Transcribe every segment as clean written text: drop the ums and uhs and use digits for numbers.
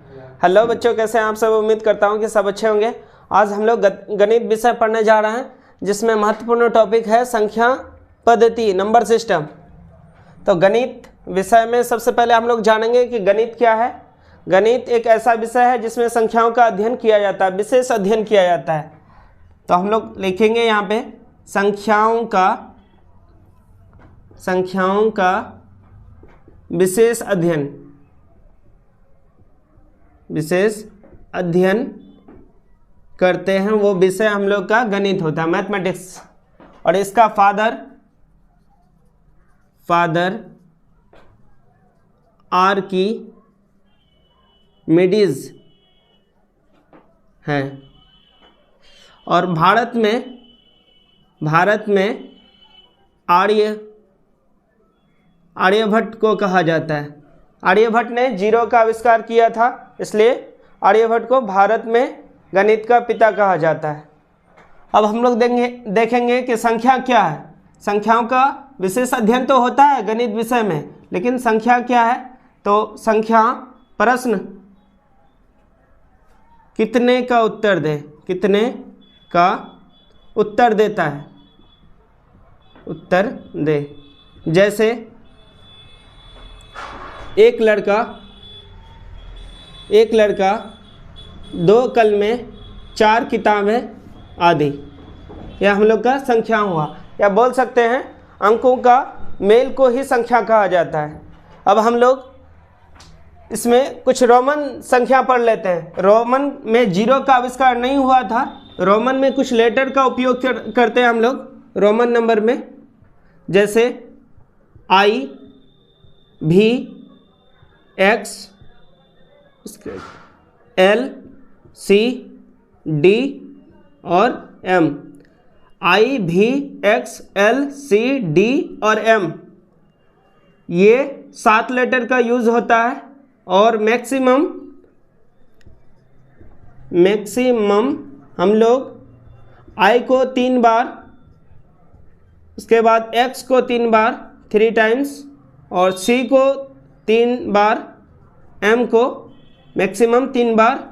Hello बच्चों, कैसे हैं आप सब। उम्मीद करता हूं कि सब अच्छे होंगे। आज हम लोग गणित विषय पढ़ने जा रहे हैं, जिसमें महत्वपूर्ण टॉपिक है संख्या पद्धति, नंबर सिस्टम। तो गणित विषय में सबसे पहले हम लोग जानेंगे कि गणित क्या है। गणित एक ऐसा विषय है जिसमें संख्याओं का अध्ययन किया जाता है, विशेष अध्ययन किया जाता है। तो हम लोग लिखेंगे यहाँ पे संख्याओं का विशेष अध्ययन करते हैं, वो विषय हम लोग का गणित होता है, मैथमेटिक्स। और इसका फादर आर्किमिडीज हैं। और भारत में आर्यभट्ट को कहा जाता है। आर्यभट्ट ने जीरो का आविष्कार किया था, इसलिए आर्यभट्ट को भारत में गणित का पिता कहा जाता है। अब हम लोग देखेंगे कि संख्या क्या है। संख्याओं का विशेष अध्ययन तो होता है गणित विषय में, लेकिन संख्या क्या है। तो संख्या प्रश्न कितने का उत्तर देता है, उत्तर दे। जैसे एक लड़का 2 कलमें 4 किताबें आदि, यह हम लोग का संख्या हुआ। या बोल सकते हैं अंकों का मेल को ही संख्या कहा जाता है। अब हम लोग इसमें कुछ रोमन संख्या पढ़ लेते हैं। रोमन में जीरो का आविष्कार नहीं हुआ था, रोमन में कुछ लेटर का उपयोग करते हैं हम लोग रोमन नंबर में। जैसे I, V, X, L, C, D और M। I, V, X, L, C, D और M, ये 7 लेटर का यूज होता है। और मैक्सिमम हम लोग I को 3 बार, उसके बाद X को 3 बार 3 टाइम्स, और C को 3 बार, M को मैक्सिमम 3 बार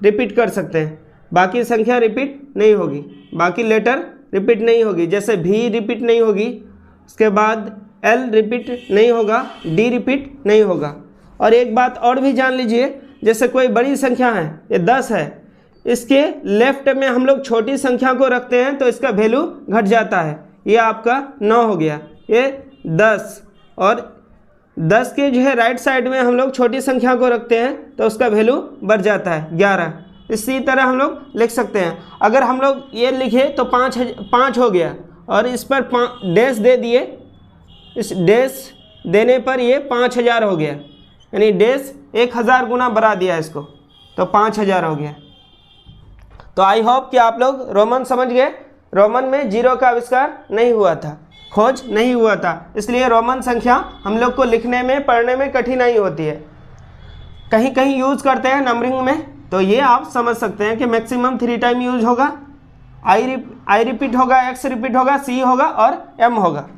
रिपीट कर सकते हैं। बाकी संख्या रिपीट नहीं होगी, बाकी लेटर रिपीट नहीं होगी। जैसे V रिपीट नहीं होगी, उसके बाद L रिपीट नहीं होगा, D रिपीट नहीं होगा। और एक बात और भी जान लीजिए, जैसे कोई बड़ी संख्या है, ये 10 है, इसके लेफ्ट में हम लोग छोटी संख्या को रखते हैं तो इसका वैल्यू घट जाता है। ये आपका 9 हो गया, ये 10। और 10 के जो है राइट साइड में हम लोग छोटी संख्या को रखते हैं तो उसका वैल्यू बढ़ जाता है 11। इसी तरह हम लोग लिख सकते हैं। अगर हम लोग ये लिखे तो 5 हो गया, और इस पर डैश दे दिए, इस डैश देने पर ये 5000 हो गया, यानी डैश 1000 गुना बढ़ा दिया इसको, तो 5000 हो गया। तो आई होप कि आप लोग रोमन समझ गए। रोमन में जीरो का आविष्कार नहीं हुआ था, खोज नहीं हुआ था, इसलिए रोमन संख्या हम लोग को लिखने में पढ़ने में कठिनाई होती है। कहीं कहीं यूज करते हैं नंबरिंग में, तो ये आप समझ सकते हैं कि मैक्सिमम 3 टाइम यूज होगा। I रिपीट होगा, X रिपीट होगा, C होगा और M होगा।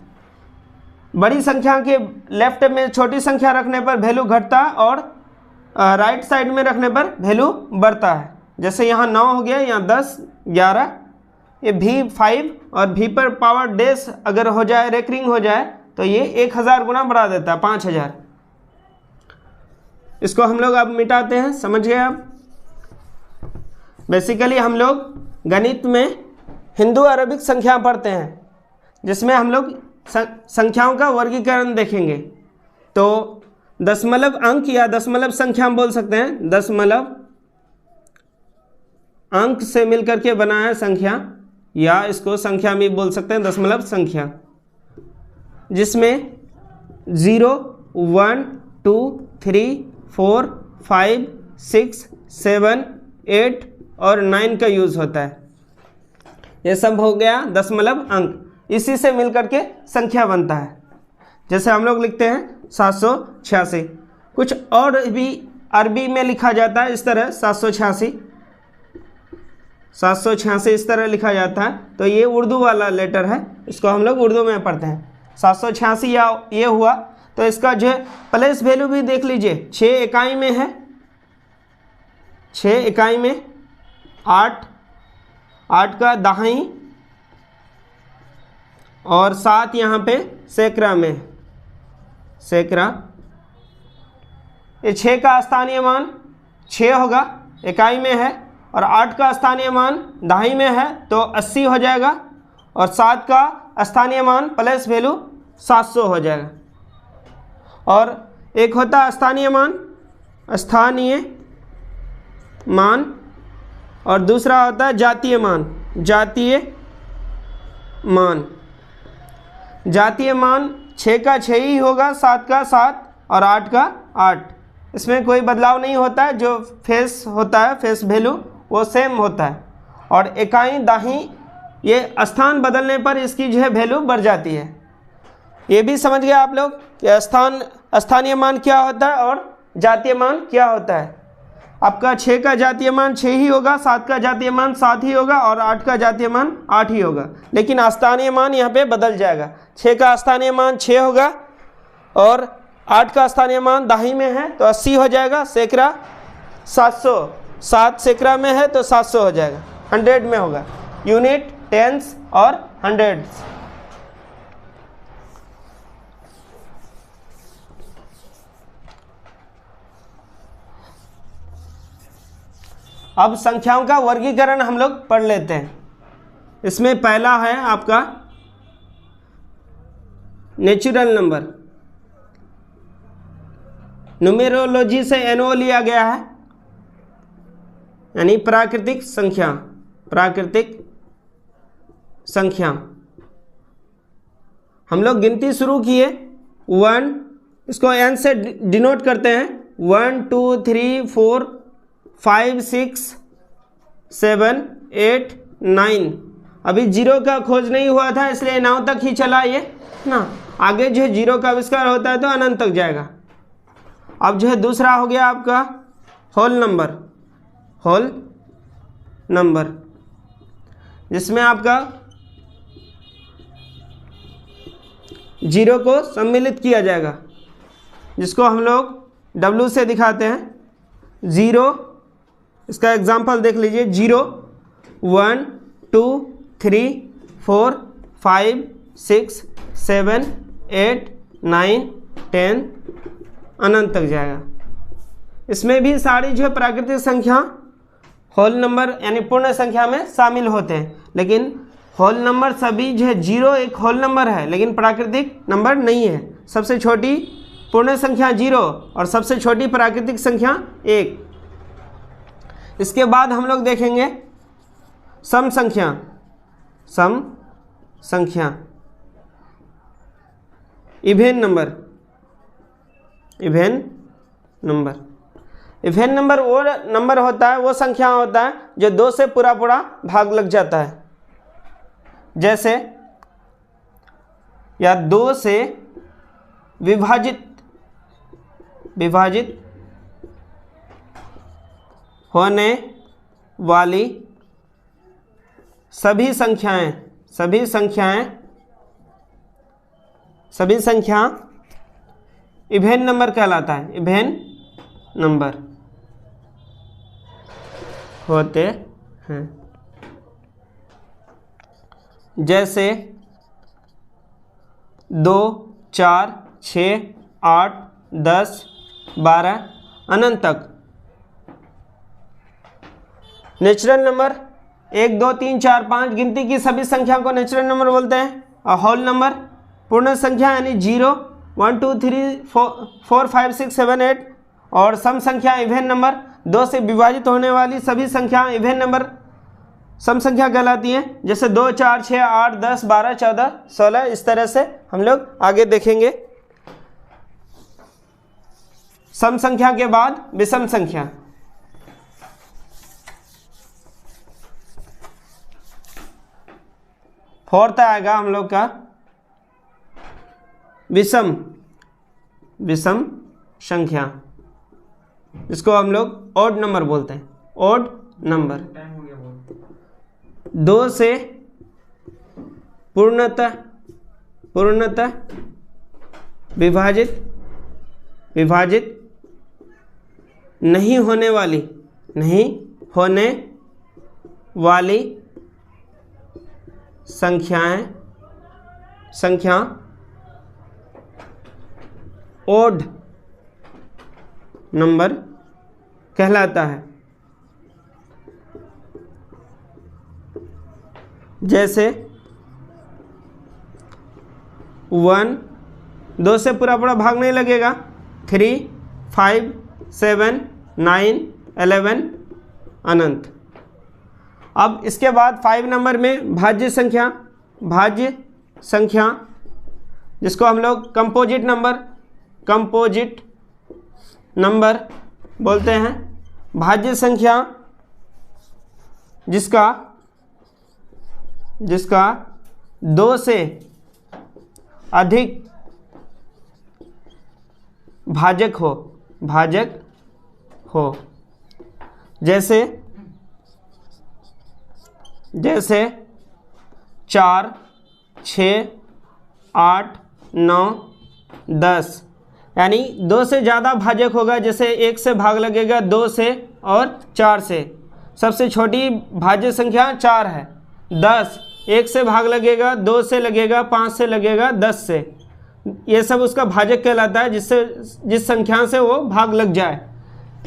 बड़ी संख्या के लेफ्ट में छोटी संख्या रखने पर वैल्यू घटता और राइट साइड में रखने पर वैल्यू बढ़ता है। जैसे यहाँ 9 हो गया, यहाँ 10, 11, ये V 5 और V पर पावर डैश अगर हो जाए, रेकरिंग हो जाए, तो ये 1000 गुना बढ़ा देता है, 5000। इसको हम लोग अब मिटाते हैं, समझ गए आप। बेसिकली हम लोग गणित में हिंदू अरबिक संख्या पढ़ते हैं, जिसमें हम लोग संख्याओं का वर्गीकरण देखेंगे। तो दशमलव अंक या दशमलव संख्या हम बोल सकते हैं। दशमलव अंक से मिलकर के बना है संख्या, या इसको संख्या भी बोल सकते हैं, दशमलव संख्या, जिसमें 0, 1, 2, 3, 4, 5, 6, 7, 8 और 9 का यूज होता है। ये सब हो गया दशमलव अंक, इसी से मिलकर के संख्या बनता है। जैसे हम लोग लिखते हैं 786, कुछ और भी अरबी में लिखा जाता है इस तरह, 786 इस तरह लिखा जाता है। तो ये उर्दू वाला लेटर है, इसको हम लोग उर्दू में पढ़ते हैं। 786 या ये हुआ, तो इसका जो है प्लेस वैल्यू भी देख लीजिए, 6 इकाई में है, 6 इकाई में, 8 का दहाई और 7 यहाँ पे सैकड़ा में, सैकड़ा। ये 6 का स्थानीय मान 6 होगा, इकाई में है, और 8 का स्थानीय मान दहाई में है तो 80 हो जाएगा, और 7 का स्थानीय मान प्लस वैल्यू 700 हो जाएगा। और एक होता है स्थानीय मान और दूसरा होता है जातीय मान। जातीय मान 6 का 6 ही होगा, 7 का 7 और 8 का 8। इसमें कोई बदलाव नहीं होता है, जो फेस होता है, फेस वैल्यू वो सेम होता है। और इकाई दाही, ये स्थान बदलने पर इसकी जो है वैल्यू बढ़ जाती है। ये भी समझ गए आप लोग कि स्थानीय मान क्या होता है और जातीय मान क्या होता है। आपका 6 का जातीय मान 6 ही होगा, 7 का जातीय मान 7 ही होगा और 8 का जातीय मान 8 ही होगा, लेकिन स्थानीय मान यहाँ पे बदल जाएगा। 6 का स्थानीय मान 6 होगा और 8 का स्थानीय मान दाही में है तो 80 हो जाएगा, सैकड़ा 700, 7 सैकड़ा में है तो 700 हो जाएगा, 100 में होगा, यूनिट, टेंस और हंड्रेड्स। अब संख्याओं का वर्गीकरण हम लोग पढ़ लेते हैं। इसमें पहला है आपका नेचुरल नंबर। न्यूमेरोलॉजी से एनओ लिया गया है, यानी प्राकृतिक संख्या। हम लोग गिनती शुरू किए 1, इसको एन से डिनोट करते हैं, 1 2 3 4 5 6 7 8 9। अभी 0 का खोज नहीं हुआ था इसलिए 9 तक ही चला ये ना। आगे जो है 0 का आविष्कार होता है तो अनंत तक जाएगा। अब जो है दूसरा हो गया आपका होल नंबर, जिसमें आपका 0 को सम्मिलित किया जाएगा, जिसको हम लोग W से दिखाते हैं। 0, इसका एग्जाम्पल देख लीजिए, 0 1 2 3 4 5 6 7 8 9 10 अनंत तक जाएगा। इसमें भी सारी जो है प्राकृतिक संख्या होल नंबर यानी पूर्ण संख्या में शामिल होते हैं, लेकिन होल नंबर सभी जो है 0 एक होल नंबर है लेकिन प्राकृतिक नंबर नहीं है। सबसे छोटी पूर्ण संख्या 0 और सबसे छोटी प्राकृतिक संख्या 1। इसके बाद हम लोग देखेंगे सम संख्या, इवेन नंबर वो नंबर होता है, वो संख्या होता है जो 2 से पूरा भाग लग जाता है। जैसे या 2 से विभाजित होने वाली सभी संख्या इवेन नंबर कहलाता है। इवेन नंबर होते हैं। जैसे 2 4 6 8 10 12 अनंत तक। नेचुरल नंबर 1 2 3 4 5 गिनती की सभी संख्या को नेचुरल नंबर बोलते हैं। और होल नंबर पूर्ण संख्या यानी 0 1 2 3 4 5 6 7 8 और सम संख्या इवेन नंबर 2 से विभाजित होने वाली सभी संख्या इवेन नंबर सम संख्या कहलाती है। जैसे 2 4 6 8 10 12 14 16 इस तरह से हम लोग आगे देखेंगे। सम संख्या के बाद विषम संख्या। फोर्थ आएगा हम लोग का विषम संख्या, जिसको हम लोग ऑड नंबर बोलते हैं। ऑड नंबर 2 से पूर्णतः विभाजित नहीं होने वाली नहीं होने वाली संख्या ओड नंबर कहलाता है। जैसे 1, 2 से पूरा भाग नहीं लगेगा, 3, 5, 7, 9, 11 अनंत। अब इसके बाद 5 नंबर में भाज्य संख्या जिसको हम लोग कंपोजिट नंबर बोलते हैं। भाज्य संख्या जिसका 2 से अधिक भाजक हो जैसे 4, 6, 8, 9, 10, यानी 2 से ज़्यादा भाजक होगा। जैसे 1 से भाग लगेगा 2 से और 4 से। सबसे छोटी भाज्य संख्या 4 है। 10 1 से भाग लगेगा, 2 से लगेगा, 5 से लगेगा, 10 से। ये सब उसका भाजक कहलाता है, जिस संख्या से वो भाग लग जाए।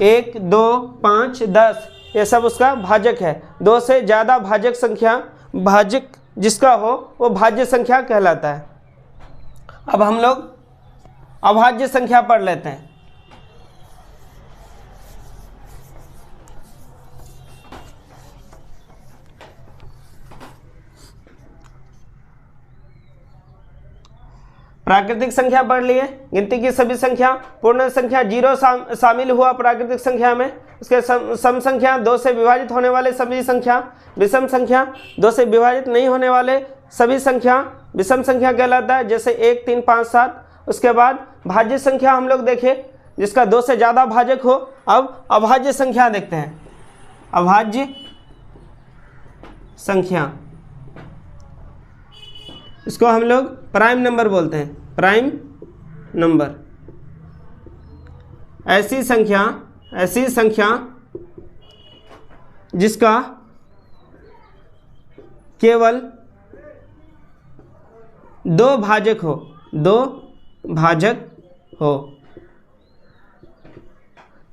1, 2, 5, 10 ये सब उसका भाजक है। 2 से ज़्यादा भाजक जिसका हो वो भाज्य संख्या कहलाता है। अब हम लोग अभाज्य संख्या पढ़ लेते हैं। प्राकृतिक संख्या पढ़ लिए, गिनती की सभी संख्या। पूर्ण संख्या 0 शामिल हुआ प्राकृतिक संख्या में। उसके सम संख्या 2 से विभाजित होने वाले सभी संख्या। विषम संख्या 2 से विभाजित नहीं होने वाले सभी संख्या विषम संख्या कहलाता है। जैसे 1, 3, 5, 7। उसके बाद भाज्य संख्या हम लोग देखें जिसका 2 से ज़्यादा भाजक हो। अब अभाज्य संख्या देखते हैं। अभाज्य संख्या इसको हम लोग प्राइम नंबर बोलते हैं। प्राइम नंबर ऐसी संख्या जिसका केवल 2 भाजक हो।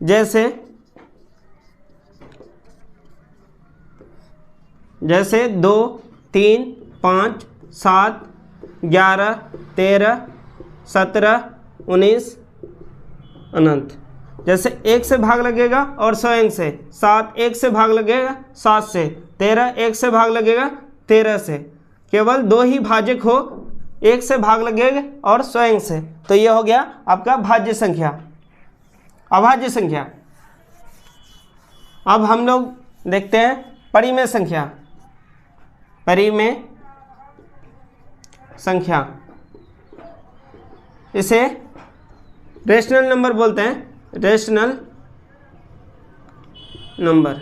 जैसे 2, 3, 5, 7, 11, 13, 17, 19 अनंत। जैसे 1 से भाग लगेगा और स्वयं से। 7 1 से भाग लगेगा 7 से। 13 1 से भाग लगेगा 13 से। केवल 2 ही भाजक हो, 1 से भाग लगेगा और स्वयं से। तो ये हो गया आपका भाज्य संख्या। अभाज्य संख्या। अब हम लोग देखते हैं परिमेय संख्या। परिमेय संख्या इसे रेशनल नंबर बोलते हैं। रेशनल नंबर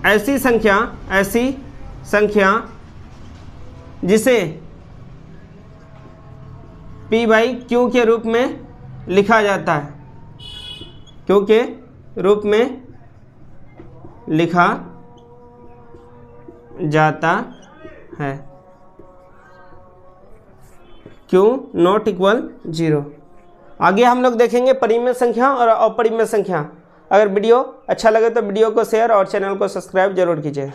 ऐसी संख्या जिसे P/Q के रूप में लिखा जाता है। Q के रूप में लिखा जाता है। Q ≠ 0। आगे हम लोग देखेंगे परिमेय संख्या और अपरिमेय संख्या। अगर वीडियो अच्छा लगे तो वीडियो को शेयर और चैनल को सब्सक्राइब जरूर कीजिए।